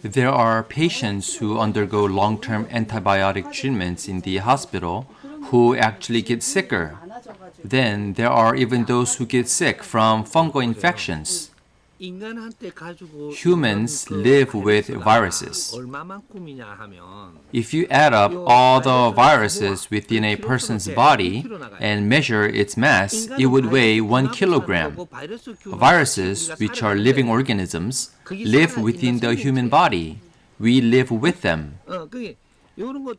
There are patients who undergo long-term antibiotic treatments in the hospital who actually get sicker. Then there are even those who get sick from fungal infections. Humans live with viruses. If you add up all the viruses within a person's body and measure its mass, it would weigh 1 kilogram. Viruses, which are living organisms, live within the human body. We live with them.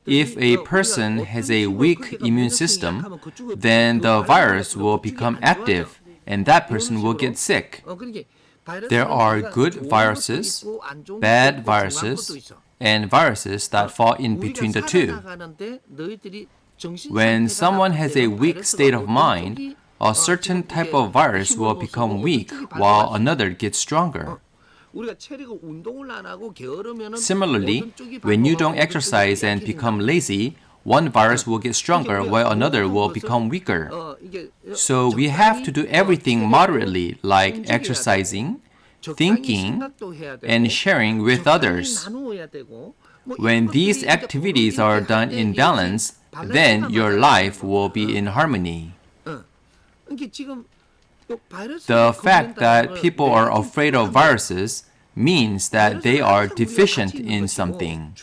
If a person has a weak immune system, then the virus will become active and that person will get sick. There are good viruses, bad viruses, and viruses that fall in between the two. When someone has a weak state of mind, a certain type of virus will become weak while another gets stronger. Similarly, when you don't exercise and become lazy, one virus will get stronger while another will become weaker. So we have to do everything moderately, like exercising, thinking, and sharing with others. When these activities are done in balance, then your life will be in harmony. The fact that people are afraid of viruses means that they are deficient in something.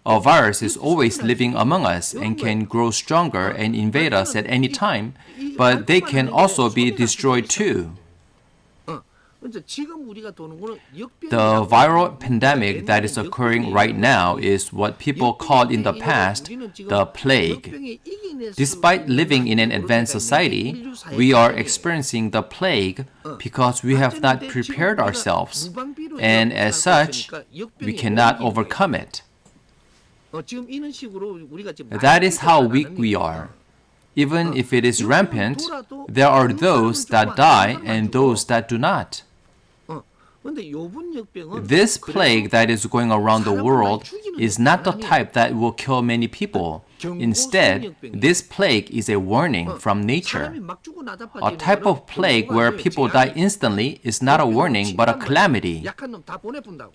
A virus is always living among us and can grow stronger and invade us at any time, but they can also be destroyed too. The viral pandemic that is occurring right now is what people called in the past the plague. Despite living in an advanced society, we are experiencing the plague because we have not prepared ourselves, and as such, we cannot overcome it. That is how weak we are. Even if it is rampant, there are those that die and those that do not. This plague that is going around the world is not the type that will kill many people. Instead, this plague is a warning from nature. A type of plague where people die instantly is not a warning but a calamity.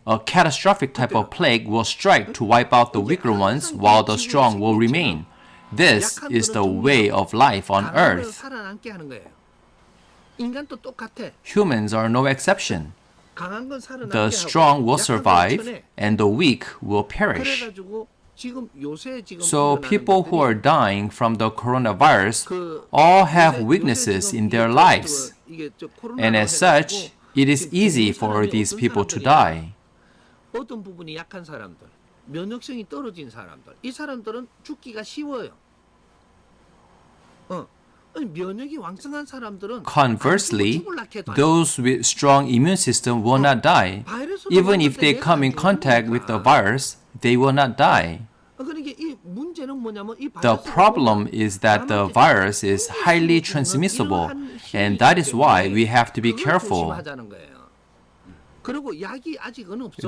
A catastrophic type of plague will strike to wipe out the weaker ones while the strong will remain. This is the way of life on earth. Humans are no exception. The strong will survive and the weak will perish. So people who are dying from the coronavirus all have weaknesses in their lives. And as such, it is easy for these people to die. Conversely, those with strong immune system will not die. Even if they come in contact with the virus, they will not die. The problem is that the virus is highly transmissible, and that is why we have to be careful.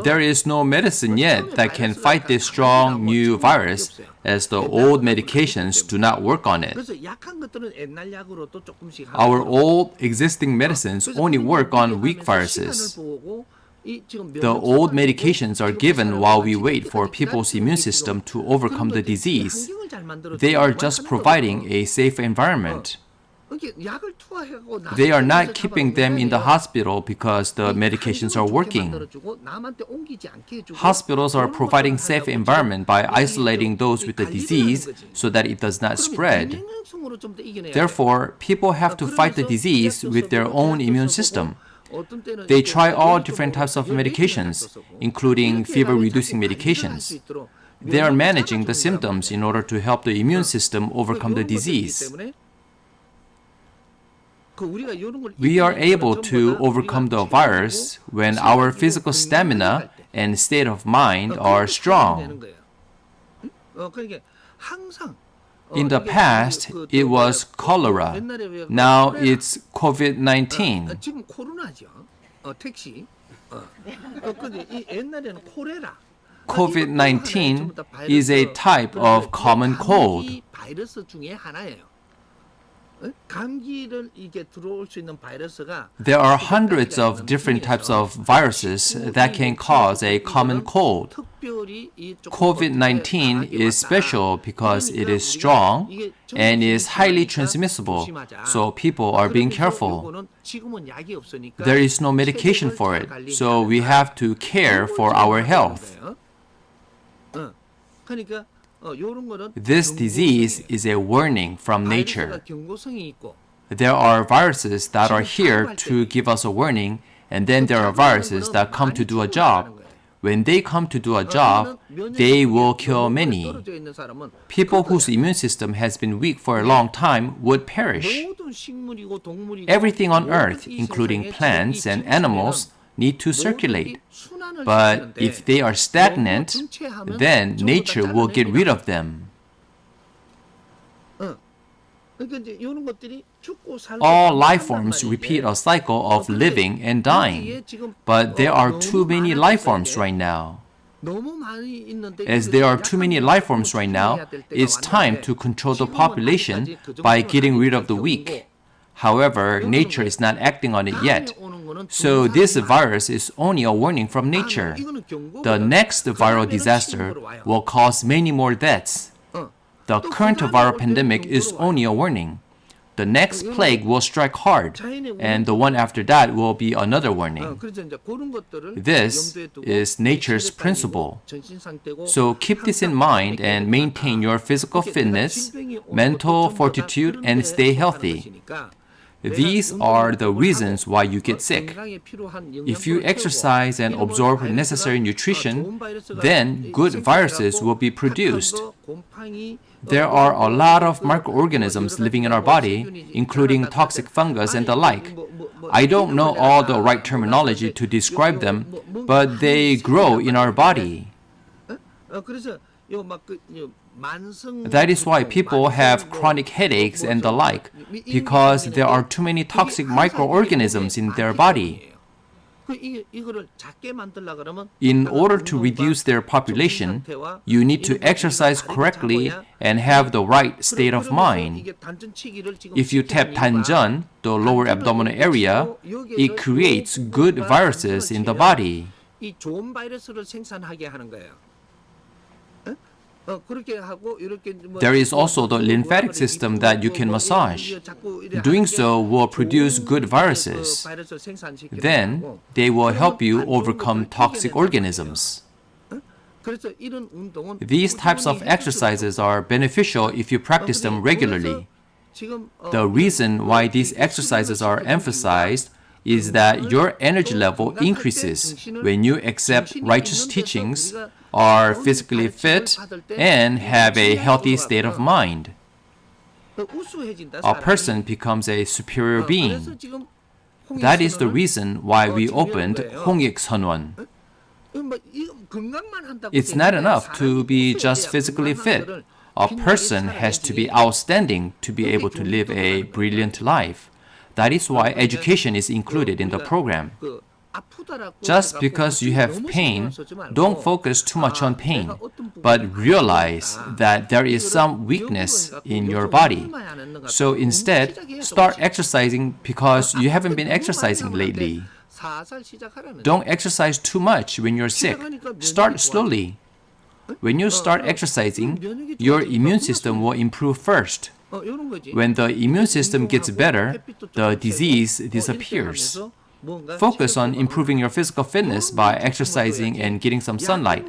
There is no medicine yet that can fight this strong new virus, as the old medications do not work on it. Our old existing medicines only work on weak viruses. The old medications are given while we wait for people's immune system to overcome the disease. They are just providing a safe environment. They are not keeping them in the hospital because the medications are working. Hospitals are providing safe environment by isolating those with the disease so that it does not spread. Therefore, people have to fight the disease with their own immune system. They try all different types of medications, including fever-reducing medications. They are managing the symptoms in order to help the immune system overcome the disease. We are able to overcome the virus when our physical stamina and state of mind are strong. In the past, it was cholera. Now it's COVID-19. COVID-19 is a type of common cold. There are hundreds of different types of viruses that can cause a common cold. COVID-19 is special because it is strong and is highly transmissible, so people are being careful. There is no medication for it, so we have to care for our health. This disease is a warning from nature. There are viruses that are here to give us a warning, and then there are viruses that come to do a job. When they come to do a job, they will kill many. People whose immune system has been weak for a long time would perish. Everything on earth, including plants and animals, need to circulate. But if they are stagnant, then nature will get rid of them. All life forms repeat a cycle of living and dying, but there are too many life forms right now. As there are too many life forms right now, it's time to control the population by getting rid of the weak. However, nature is not acting on it yet. So this virus is only a warning from nature. The next viral disaster will cause many more deaths. The current viral pandemic is only a warning. The next plague will strike hard, and the one after that will be another warning. This is nature's principle. So keep this in mind and maintain your physical fitness, mental fortitude, and stay healthy. These are the reasons why you get sick. If you exercise and absorb necessary nutrition, then good viruses will be produced. There are a lot of microorganisms living in our body, including toxic fungus and the like. I don't know all the right terminology to describe them, but they grow in our body. That is why people have chronic headaches and the like, because there are too many toxic microorganisms in their body. In order to reduce their population, you need to exercise correctly and have the right state of mind. If you tap 단전, the lower abdominal area, it creates good viruses in the body. There is also the lymphatic system that you can massage. Doing so will produce good viruses. Then they will help you overcome toxic organisms. These types of exercises are beneficial if you practice them regularly. The reason why these exercises are emphasized is that your energy level increases when you accept righteous teachings, are physically fit, and have a healthy state of mind. A person becomes a superior being. That is the reason why we opened Hongikingan. It's not enough to be just physically fit. A person has to be outstanding to be able to live a brilliant life. That is why education is included in the program. Just because you have pain, don't focus too much on pain, but realize that there is some weakness in your body. So instead, start exercising because you haven't been exercising lately. Don't exercise too much when you're sick. Start slowly. When you start exercising, your immune system will improve first. When the immune system gets better, the disease disappears. Focus on improving your physical fitness by exercising and getting some sunlight.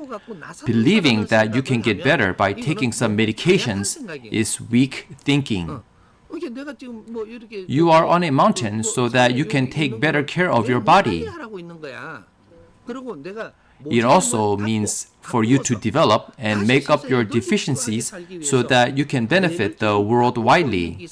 Believing that you can get better by taking some medications is weak thinking. You are on a mountain so that you can take better care of your body. It also means for you to develop and make up your deficiencies so that you can benefit the world widely.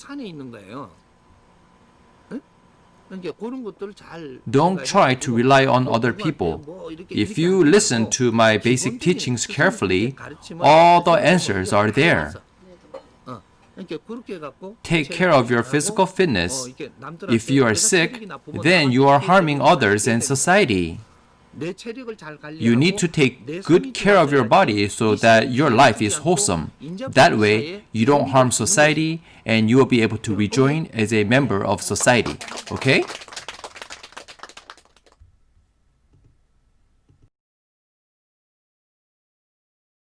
Don't try to rely on other people. If you listen to my basic teachings carefully, all the answers are there. Take care of your physical fitness. If you are sick, then you are harming others and society. You need to take good care of your body so that your life is wholesome. That way, you don't harm society and you will be able to rejoin as a member of society. Okay?